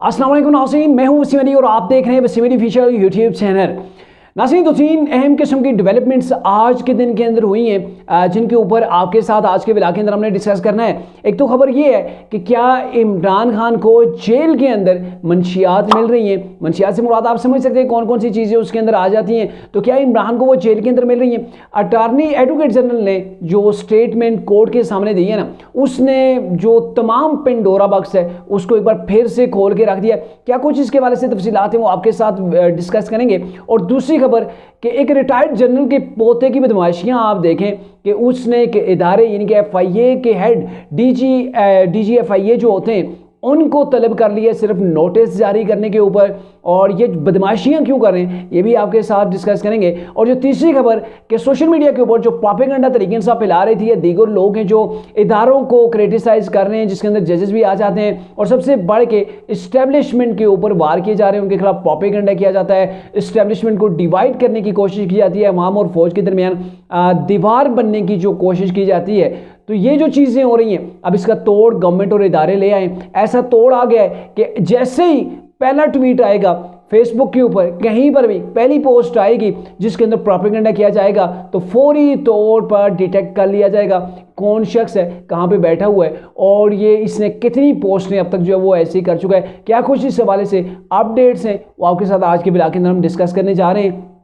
अस्सलाम वालेकुम नाज़रीन, मैं हूं वसीम अली और आप देख रहे हैं Waseem Ali official YouTube channel. नाज़रीन, तो 3 अहम किस्म की डेवलपमेंट्स आज के दिन के अंदर हुई हैं जिनके ऊपर आपके साथ आज के व्लॉग के अंदर हमने डिस्कस करना है। एक तो खबर ये है कि क्या इमरान खान को जेल के अंदर मंशियात मिल रही हैं। मंशियात से मुराद आप समझ सकते हैं कौन कौन सी चीज़ें उसके अंदर आ जाती हैं। तो क्या इमरान को वो जेल के अंदर मिल रही हैं? अटॉर्नी एडवोकेट जनरल ने जो स्टेटमेंट कोर्ट के सामने दी है ना, उसने जो तमाम पेंडोरा बॉक्स है उसको एक बार फिर से खोल के रख दिया। क्या कुछ इसके वाले से तफसीलात हैं वो आपके साथ डिस्कस करेंगे। और दूसरी खबर कि एक रिटायर्ड जनरल के पोते की बदमाशियां आप देखें कि उसने एक इदारे यानी कि FIA के हेड DG FIA जो होते हैं उनको तलब कर लिया सिर्फ नोटिस जारी करने के ऊपर। और ये बदमाशियां क्यों कर रहे हैं ये भी आपके साथ डिस्कस करेंगे। और जो तीसरी खबर कि सोशल मीडिया के ऊपर जो प्रोपेगेंडा तरीके से फैला रही थी, ये दीगर लोग हैं जो इदारों को क्रिटिसाइज कर रहे हैं, जिसके अंदर जजेस भी आ जाते हैं और सबसे बढ़ के इस्टेब्लिशमेंट के ऊपर वार किए जा रहे हैं, उनके खिलाफ प्रोपेगेंडा किया जाता है, इस्टेब्लिशमेंट को डिवाइड करने की कोशिश की जाती है, अवाम और फौज के दरमियान दीवार बनने की जो कोशिश की जाती है। तो ये जो चीज़ें हो रही हैं अब इसका तोड़ गवर्नमेंट और इदारे ले आए। ऐसा तोड़ आ गया है कि जैसे ही पहला ट्वीट आएगा फेसबुक के ऊपर, कहीं पर भी पहली पोस्ट आएगी जिसके अंदर प्रोपेगेंडा किया जाएगा तो फौरी तौर पर डिटेक्ट कर लिया जाएगा कौन शख्स है, कहाँ पे बैठा हुआ है और ये इसने कितनी पोस्टें अब तक जो है वो ऐसे ही कर चुका है। क्या कुछ इस हवाले से अपडेट्स हैं वो आपके साथ आज के व्लॉग के अंदर हम डिस्कस करने जा रहे हैं।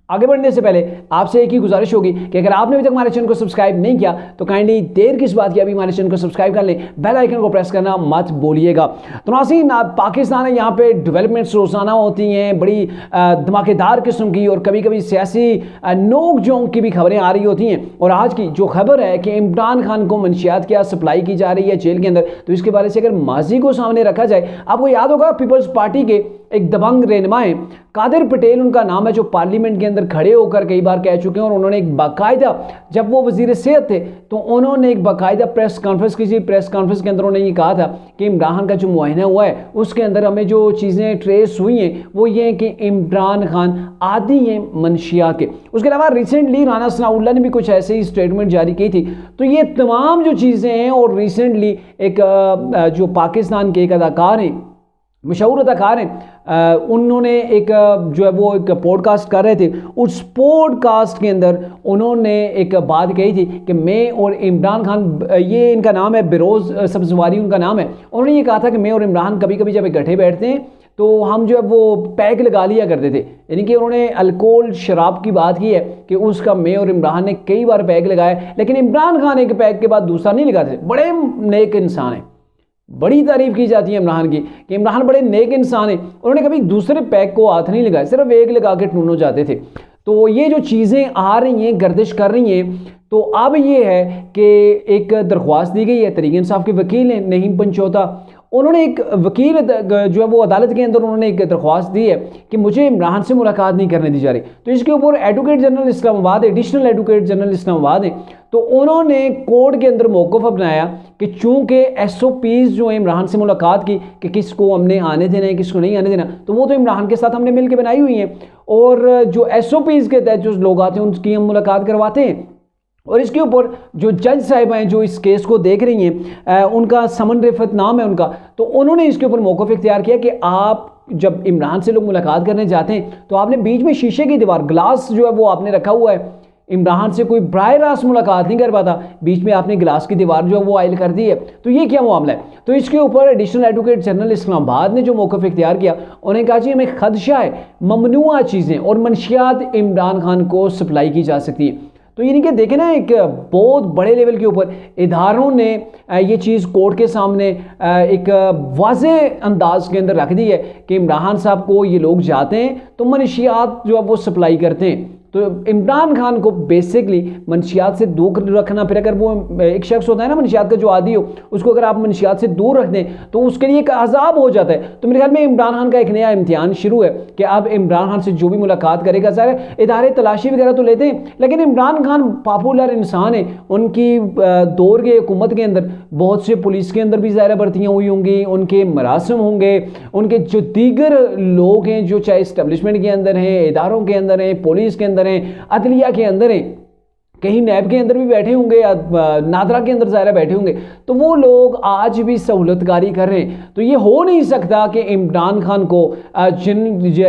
आगे बढ़ने से पहले आपसे एक ही गुजारिश होगी कि अगर आपने अभी तक हमारे चैनल को सब्सक्राइब नहीं किया तो काइंडली देर किस बात की अभी हमारे चैनल को सब्सक्राइब कर लें, बेल आइकन को प्रेस करना मत भूलिएगा। तो नाज़रीन, पाकिस्तान है, यहाँ पे डेवलपमेंट्स रोजाना होती हैं बड़ी धमाकेदार किस्म की और कभी कभी सियासी नोक झोंक की भी खबरें आ रही होती हैं। और आज की जो खबर है कि इमरान खान को मंशियात क्या सप्लाई की जा रही है जेल के अंदर, तो इसके बारे से अगर माजी को सामने रखा जाए, आपको याद होगा पीपल्स पार्टी के एक दबंग रहनुमा है कादिर पटेल उनका नाम है, जो पार्लियामेंट के अंदर खड़े होकर कई बार कह चुके हैं और उन्होंने एक बाकायदा, जब वो वजीर सेहत थे तो उन्होंने एक बाकायदा प्रेस कॉन्फ्रेंस की थी। प्रेस कॉन्फ्रेंस के अंदर उन्होंने ये कहा था कि इमरान खान का जो मुआयना हुआ है उसके अंदर हमें जो चीज़ें ट्रेस हुई हैं वो ये हैं कि इमरान खान आदी हैं मंशियात के। उसके अलावा रिसेंटली राना सनाउल्लाह ने भी कुछ ऐसे ही स्टेटमेंट जारी की थी। तो ये तमाम जो चीज़ें हैं, और रिसेंटली एक जो पाकिस्तान के एक अदाकार हैं, मशहूर अदाकार हैं, उन्होंने एक जो है वो एक पॉडकास्ट कर रहे थे। उस पॉडकास्ट के अंदर उन्होंने एक बात कही थी कि मैं और इमरान खान, ये इनका नाम है बिरोज़ सब्ज़वारी उनका नाम है, उन्होंने ये कहा था कि मैं और इमरान कभी कभी जब इकट्ठे बैठते हैं तो हम जो है वो पैक लगा लिया करते थे। यानी कि उन्होंने अल्कोहल शराब की बात की है कि उसका मैं और इमरान ने कई बार पैक लगाया, लेकिन इमरान खान एक पैक के बाद दूसरा नहीं लगाते थे। बड़े नेक इंसान हैं, बड़ी तारीफ की जाती है इमरान की कि इमरान बड़े नेक इंसान हैं। उन्होंने कभी दूसरे पैक को हाथ नहीं लगाया, सिर्फ एक लगा के टूनो जाते थे। तो ये जो चीज़ें आ रही हैं, गर्दिश कर रही हैं, तो अब ये है कि एक दरख्वास्त दी गई है तरीके इंसाफ के वकील हैं नहीम पंचोता, उन्होंने एक वकील जो है वो अदालत के अंदर उन्होंने एक दरख्वास्त दी है कि मुझे इमरान से मुलाकात नहीं करने दी जा रही। तो इसके ऊपर advocate general Islamabad, additional advocate general Islamabad है, तो उन्होंने कोर्ट के अंदर मौक़िफ़ अपनाया कि चूँकि SOPs जो है इमरान से मुलाकात की कि किसको हमने आने देना है किसको नहीं आने देना, तो वो तो इमरान के साथ हमने मिल के बनाई हुई हैं और जो SOPs के तहत जो लोग आते हैं उनकी हम मुलाकात करवाते हैं। और इसके ऊपर जो जज साहिबा हैं जो इस केस को देख रही हैं, उनका समन रिफत नाम है उनका, तो उन्होंने इसके ऊपर मौक़िफ़ इख्तियार किया कि आप जब इमरान से लोग मुलाकात करने जाते हैं तो आपने बीच में शीशे की दीवार, ग्लास जो है वो आपने रखा हुआ है। इमरान से कोई बराह रास्त मुलाकात नहीं कर पाता, बीच में आपने गिलास की दीवार जो है वो आयल कर दी है। तो ये क्या मामला है? तो इसके ऊपर एडिशनल एडवोकेट जनरल इस्लामाबाद ने जो मौक़िफ़ इख्तियार किया, उन्होंने कहा जी हमें खदशा है ममनुआ चीज़ें और मंशियात इमरान खान को सप्लाई की जा सकती है। तो यानी कि देखें ना, एक बहुत बड़े लेवल के ऊपर इदारों ने ये चीज़ कोर्ट के सामने एक वाज़े अंदाज के अंदर रख दी है कि इमरान साहब को ये लोग जाते हैं तो मंशियात जो है वो सप्लाई करते हैं। तो इमरान खान को बेसिकली मंशियात से दूर रखना, फिर अगर वो एक शख्स होता है ना मंशियात का जो आदी हो, उसको अगर आप मंशियात से दूर रख दें तो उसके लिए एक अजाब हो जाता है। तो मेरे ख्याल में इमरान खान का एक नया इम्तिहान शुरू है कि अब इमरान खान से जो भी मुलाकात करेगा, ज़ाहिर इदारे तलाशी वगैरह तो लेते हैं, लेकिन इमरान खान पॉपुलर इंसान है, उनकी दौर के हुकूमत के अंदर बहुत से पुलिस के अंदर भी ज़ाहिर भर्तियाँ हुई होंगी, उनके मरासम होंगे, उनके जो दीगर लोग हैं जो चाहे इस्टेब्लिशमेंट के अंदर हैं, इदारों के अंदर हैं, पुलिस के अंदर हैं, अदलिया के अंदर हैं, कहीं नैब के अंदर भी बैठे होंगे या नादरा के अंदर ज़ाहिर बैठे होंगे, तो वो लोग आज भी सहूलतकारी कर रहे हैं। तो ये हो नहीं सकता कि इमरान खान को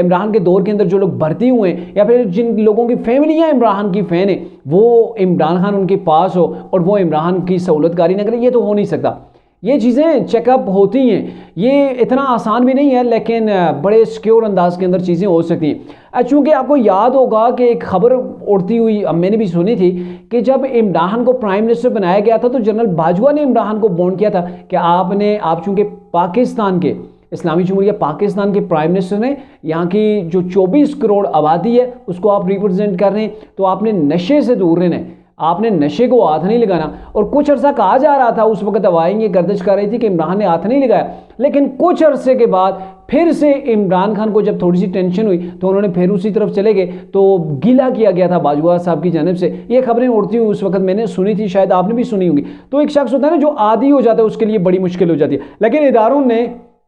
इमरान के दौर के अंदर जो लोग भर्ती हुए हैं या फिर जिन लोगों की फैमिलियाँ इमरान की फ़ैन है वो इमरान खान उनके पास हो और वो इमरान की सहूलतकारी ना करें, ये तो हो नहीं सकता। ये चीज़ें चेकअप होती हैं, ये इतना आसान भी नहीं है, लेकिन बड़े सिक्योर अंदाज के अंदर चीज़ें हो सकती हैं। चूँकि आपको याद होगा कि एक खबर उड़ती हुई मैंने भी सुनी थी कि जब इमरान को प्राइम मिनिस्टर बनाया गया था तो जनरल बाजवा ने इमरान को बॉन्ड किया था कि आप चूँकि पाकिस्तान के इस्लामी जमहूरिया पाकिस्तान के प्राइम मिनिस्टर ने, यहाँ की जो 24 करोड़ आबादी है उसको आप रिप्रेजेंट कर रहे हैं, तो आपने नशे से दूर रहना है, आपने नशे को हाथ नहीं लगाना। और कुछ अर्सा कहा जा रहा था, उस वक्त हवाएं ये गर्दिश कर रही थी कि इमरान ने हाथ नहीं लगाया, लेकिन कुछ अरसे के बाद फिर से इमरान खान को जब थोड़ी सी टेंशन हुई तो उन्होंने फिर उसी तरफ चले गए, तो गिला किया गया था बाजवा साहब की जानिब से। ये खबरें उड़ती हुई उस वक्त मैंने सुनी थी, शायद आपने भी सुनी होगी। तो एक शख्स होता है ना जो आदी हो जाता है, उसके लिए बड़ी मुश्किल हो जाती है। लेकिन इदारों ने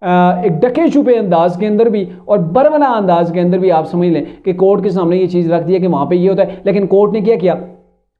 एक डके छुपे अंदाज के अंदर भी और बरमला अंदाज के अंदर भी आप समझ लें कि कोर्ट के सामने ये चीज़ रख दी है कि वहाँ पे ये होता है। लेकिन कोर्ट ने क्या किया,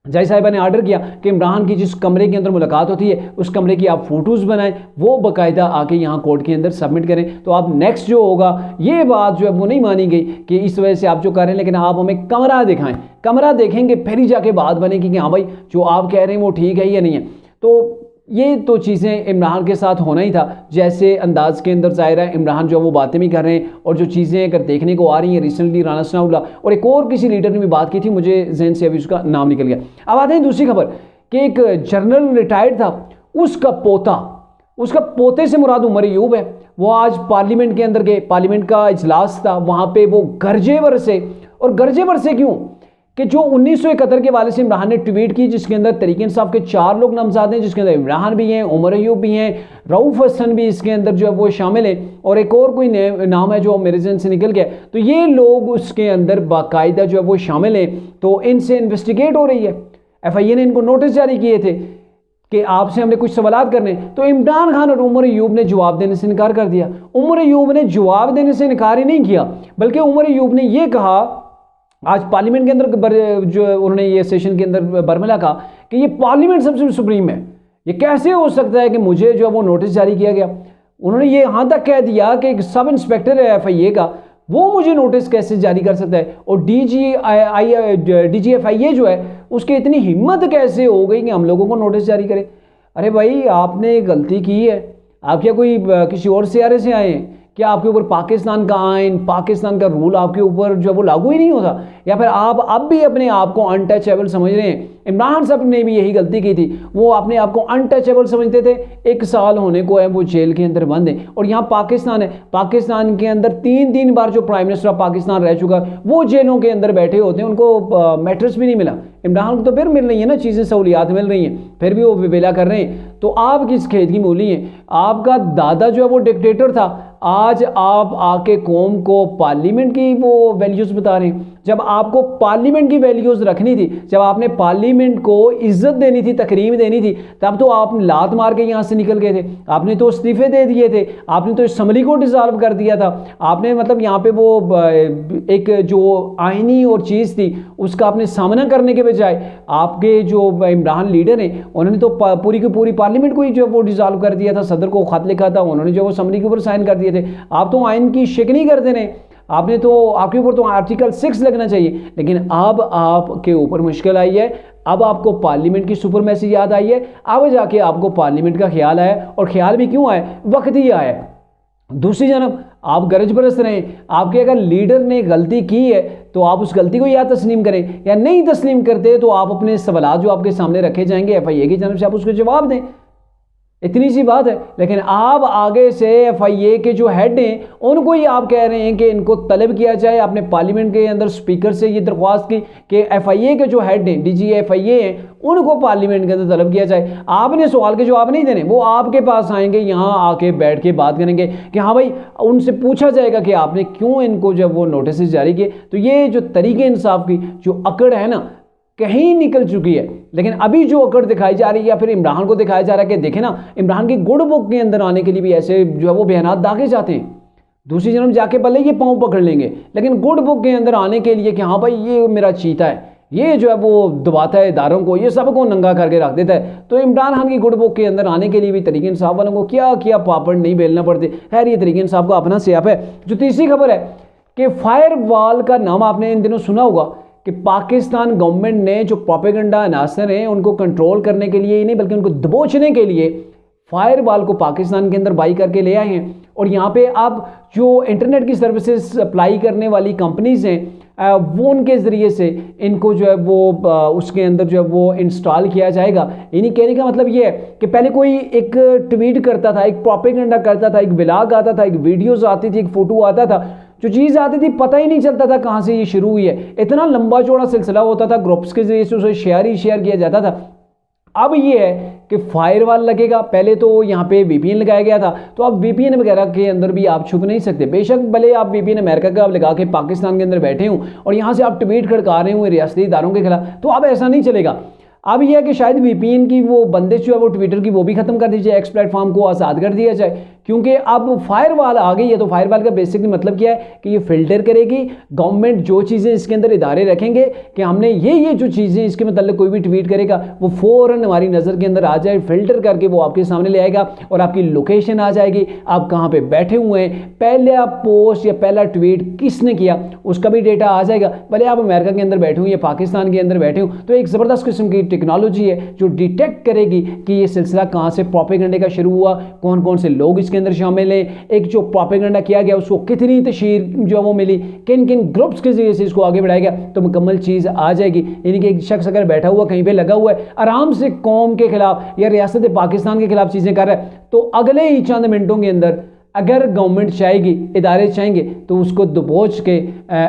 जज साहिबा ने आर्डर किया कि इमरान की जिस कमरे के अंदर मुलाकात होती है उस कमरे की आप फ़ोटोज़ बनाएं, वो बाकायदा आके यहाँ कोर्ट के अंदर सबमिट करें। तो आप नेक्स्ट जो होगा, ये बात जो है वो नहीं मानी गई कि इस वजह से आप जो कर रहे हैं, लेकिन आप हमें कमरा दिखाएं, कमरा देखेंगे फिर ही जाके बात बनेगी कि हाँ भाई जो आप कह रहे हैं वो ठीक है या नहीं है। तो ये तो चीज़ें इमरान के साथ होना ही था, जैसे अंदाज के अंदर ज़ाहिर है इमरान जो है वो बातें भी कर रहे हैं और जो चीज़ें अगर देखने को आ रही हैं। रिसेंटली राना सनाउल्लाह और एक और किसी लीडर ने भी बात की थी, मुझे जहन से अभी उसका नाम निकल गया। अब आते हैं दूसरी खबर कि एक जनरल रिटायर्ड था, उसका पोते से मुराद उमर अयूब है। वो आज पार्लियामेंट के अंदर गए, पार्लियामेंट का इजलास था, वहाँ पर वो गरजेवर से क्यों कि जो 1971 के वाले से इमरान ने ट्वीट की, जिसके अंदर तरीक इंसाफ के 4 लोग नामज़द हैं, जिसके अंदर इमरान भी हैं, उमर अयूब भी हैं, रऊफ़ हसन भी इसके अंदर जो है वो शामिल है, और एक और कोई नाम है जो मेरे जहन से निकल गया। तो ये लोग उसके अंदर बाकायदा जो है वो शामिल है, तो इनसे इन्वेस्टिगेट हो रही है। FIA ने इनको नोटिस जारी किए थे कि आपसे हमने कुछ सवाल करने, तो इमरान खान और उमर अयूब ने जवाब देने से इनकार कर दिया। उमर अयूब ने जवाब देने से इनकार ही नहीं किया, बल्कि उमर अयूब ने यह कहा आज पार्लियामेंट के अंदर जो उन्होंने ये सेशन के अंदर बरमला कहा कि ये पार्लियामेंट सबसे सुप्रीम है, ये कैसे हो सकता है कि मुझे जो है वो नोटिस जारी किया गया। उन्होंने ये यहाँ तक कह दिया कि एक सब इंस्पेक्टर है FIA का, वो मुझे नोटिस कैसे जारी कर सकता है, और DG FIA जो है उसकी इतनी हिम्मत कैसे हो गई कि हम लोगों को नोटिस जारी करे। अरे भाई आपने गलती की है, आप क्या कोई किसी और सियारे से आए हैं? क्या आपके ऊपर पाकिस्तान का आइन, पाकिस्तान का रूल आपके ऊपर जो है वो लागू ही नहीं होता? या फिर आप अब भी अपने आप को अनटचेबल समझ रहे हैं? इमरान साहब ने भी यही गलती की थी, वो अपने आप को अनटचेबल समझते थे। 1 साल होने को है वो जेल के अंदर बंद है, और यहाँ पाकिस्तान है, पाकिस्तान के अंदर 3 बार जो प्राइम मिनिस्टर ऑफ पाकिस्तान रह चुका वो जेलों के अंदर बैठे होते हैं, उनको मैट्रेस भी नहीं मिला। इमरान को तो फिर मिल रही है ना चीज़ें, सहूलियात मिल रही हैं, फिर भी वो विवेला कर रहे हैं। तो आप किस खेत की मूली हैं? आपका दादा जो है वो डिक्टेटर था, आज आप आके कौम को पार्लियामेंट की वो वैल्यूज़ बता रहे हैं। जब आपको पार्लियामेंट की वैल्यूज़ रखनी थी, जब आपने पार्लियामेंट को इज्जत देनी थी, तकरीम देनी थी, तब तो आप लात मार के यहाँ से निकल गए थे। आपने तो इस्तीफे दे दिए थे, आपने तो असम्बली को डिसॉल्व कर दिया था, आपने मतलब यहाँ पे वो एक जो आईनी और चीज़ थी उसका आपने सामना करने के बजाय आपके जो इमरान लीडर हैं उन्होंने तो पूरी की पूरी पार्लियामेंट को ही जो वो डिसॉल्व कर दिया था। सदर को खत लिखा था, उन्होंने जो वो असम्बली के ऊपर साइन कर दिए थे। आप तो आइन की शिकनी करते रहे, आपने तो आपके ऊपर तो आर्टिकल 6 लगना चाहिए, लेकिन अब आपके ऊपर मुश्किल आई है। अब आपको पार्लियामेंट की सुपरमेसी याद आई है, अब जाके आपको पार्लियामेंट का ख्याल आया, और ख्याल भी क्यों आया, वक्त ही आया। दूसरी जानब आप गरज बरस रहे हैं। आपके अगर लीडर ने गलती की है तो आप उस गलती को या तस्लीम करें, या नहीं तस्लीम करते तो आप अपने सवाल जो आपके सामने रखे जाएंगे FIA की जानब से आप उसके जवाब दें। इतनी सी बात है। लेकिन आप आगे से FIA के जो हेड हैं उनको ही आप कह रहे हैं कि इनको तलब किया जाए। आपने पार्लियामेंट के अंदर स्पीकर से ये दरख्वास्त की कि FIA के जो हेड हैं, DG FIA हैं, उनको पार्लियामेंट के अंदर तलब किया जाए। आपने सवाल के जवाब नहीं देने, वो आपके पास आएंगे, यहाँ आके बैठ के बात करेंगे कि हाँ भाई, उनसे पूछा जाएगा कि आपने क्यों इनको जब वो नोटिस जारी किए। तो ये जो तरीके इंसाफ की जो अकड़ है ना, कहीं निकल चुकी है। लेकिन अभी जो अकड़ दिखाई जा रही है, या फिर इमरान को दिखाया जा रहा है कि देखें ना, इमरान की गुड बुक के अंदर आने के लिए भी ऐसे जो है वो बयानात दागे जाते हैं। दूसरी जन्म जाके भले ये पाँव पकड़ लेंगे, लेकिन गुड बुक के अंदर आने के लिए कि हाँ भाई ये मेरा चीता है, ये जो है वो दबाता है इदारों को, ये सबको नंगा करके रख देता है। तो इमरान खान की गुड बुक के अंदर आने के लिए भी तरीके इंसाफ वालों को क्या क्या पापड़ नहीं बेलना पड़ते। खैर ये तरीके इंसाफ का अपना सियाप है। जो तीसरी खबर है कि फायरवॉल का नाम आपने इन दिनों सुना होगा कि पाकिस्तान गवर्नमेंट ने जो प्रोपेगेंडा अनासर हैं उनको कंट्रोल करने के लिए ही नहीं बल्कि उनको दबोचने के लिए फायरवॉल को पाकिस्तान के अंदर बाई करके ले आए हैं। और यहाँ पे अब जो इंटरनेट की सर्विसेज सप्लाई करने वाली कंपनीज हैं वो उनके ज़रिए से इनको जो है वो उसके अंदर जो है वो इंस्टॉल किया जाएगा। यानी कहने का मतलब ये है कि पहले कोई एक ट्वीट करता था, एक प्रोपेगेंडा करता था, एक व्लॉग आता था, एक वीडियोज़ आती थी, एक फ़ोटो आता था, जो चीज़ आती थी पता ही नहीं चलता था कहाँ से ये शुरू हुई है। इतना लंबा चौड़ा सिलसिला होता था, ग्रुप्स के जरिए से उसे शेयर किया जाता था। अब ये है कि फायरवॉल लगेगा। पहले तो यहाँ पे वीपीएन लगाया गया था, तो अब वीपीएन वगैरह के अंदर भी आप छुप नहीं सकते। बेशक भले आप वीपीएन अमेरिका का आप लगा के पाकिस्तान के अंदर बैठे हों और यहाँ से आप ट्वीट खड़का रहे हो रियासती इदारों के खिलाफ, तो अब ऐसा नहीं चलेगा। अब यह है कि शायद वीपीएन की वो बंदिश जो है वो ट्विटर की वो भी खत्म कर दी जाए, एक्स प्लेटफॉर्म को आज़ाद कर दिया जाए, क्योंकि अब फायरवॉल आ गई है। तो फायरवॉल का बेसिकली मतलब क्या है कि ये फिल्टर करेगी गवर्नमेंट जो चीज़ें इसके अंदर इदारे रखेंगे कि हमने ये जो चीज़ें इसके मतलब कोई भी ट्वीट करेगा वो फ़ौरन हमारी नज़र के अंदर आ जाए, फिल्टर करके वो आपके सामने ले आएगा और आपकी लोकेशन आ जाएगी, आप कहाँ पर बैठे हुए हैं, पहला पोस्ट या पहला ट्वीट किसने किया उसका भी डेटा आ जाएगा। भले आप अमेरिका के अंदर बैठे हुए या पाकिस्तान के अंदर बैठे हो, तो एक ज़बरदस्त किस्म की टेक्नोलॉजी है जो डिटेक्ट करेगी कि ये सिलसिला कहाँ से प्रोपेगेंडे का शुरू हुआ, कौन कौन से लोग इसके अंदर शामिल हैं, एक जो प्रोपेगेंडा किया गया उसको कितनी तशहीर जो वो मिली, किन किन ग्रुप्स के जरिए से इसको आगे बढ़ाया गया, तो मुकम्मल चीज़ आ जाएगी। यानी कि एक शख्स अगर बैठा हुआ कहीं पे लगा हुआ है आराम से कौम के खिलाफ या रियासत पाकिस्तान के खिलाफ चीज़ें कर रहा है, तो अगले ही चंद मिनटों के अंदर अगर गवर्नमेंट चाहेगी, इदारे चाहेंगे तो उसको दबोच के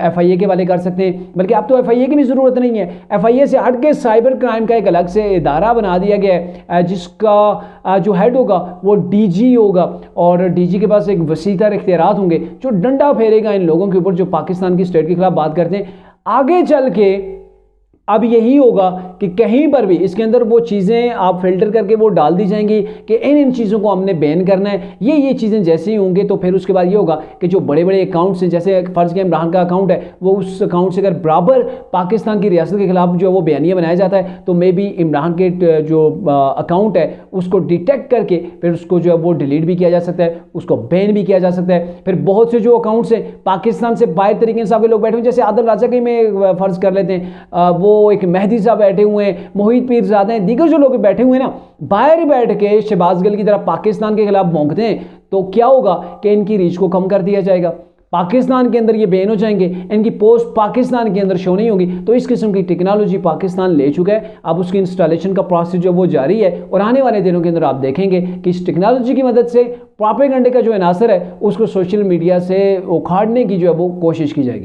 FIA के वाले कर सकते हैं। बल्कि अब तो FIA की भी ज़रूरत नहीं है, FIA से हट के साइबर क्राइम का एक अलग से इदारा बना दिया गया है जिसका जो हेड होगा वो DG होगा और DG के पास एक वसीतर इख्तियारात होंगे जो डंडा फेरेगा इन लोगों के ऊपर जो पाकिस्तान की स्टेट के खिलाफ बात करते हैं। आगे चल के अब यही होगा कि कहीं पर भी इसके अंदर वो चीज़ें आप फिल्टर करके वो डाल दी जाएंगी कि इन चीज़ों को हमने बैन करना है। ये चीज़ें जैसे ही होंगे तो फिर उसके बाद ये होगा कि जो बड़े बड़े अकाउंट्स हैं, जैसे फ़र्ज़ के इमरान का अकाउंट है, वो उस अकाउंट से अगर बराबर पाकिस्तान की रियासत के खिलाफ जो है वो बयानिया बनाया जाता है तो मे बी इमरान के जो अकाउंट है उसको डिटेक्ट करके फिर उसको जो है वो डिलीट भी किया जा सकता है, उसको बैन भी किया जा सकता है। फिर बहुत से जो अकाउंट्स हैं पाकिस्तान से बाहर तरीके से लोग बैठे हुए, जैसे आदिल राजा के में फ़र्ज़ कर लेते हैं, वो एक मेहदी साहब बैठे हुए हैं, मोहित पीरज़ादा हैं, दीगर जो लोग बैठे हुए हैं ना, बाहर बैठ के शहबाज गिल की तरह पाकिस्तान के खिलाफ भौंकते हैं, तो क्या होगा कि इनकी रीच को कम कर दिया जाएगा, पाकिस्तान के अंदर ये बैन हो जाएंगे, इनकी पोस्ट पाकिस्तान के अंदर शो नहीं होगी। तो इस किस्म की टेक्नोलॉजी पाकिस्तान ले चुका है, अब उसकी इंस्टॉलेशन का प्रोसेस जो वो जारी है और आने वाले दिनों के अंदर आप देखेंगे कि इस टेक्नोलॉजी की मदद से प्रोपेगेंडे का जो अनासर है उसको सोशल मीडिया से उखाड़ने की जो है वो कोशिश की जाएगी।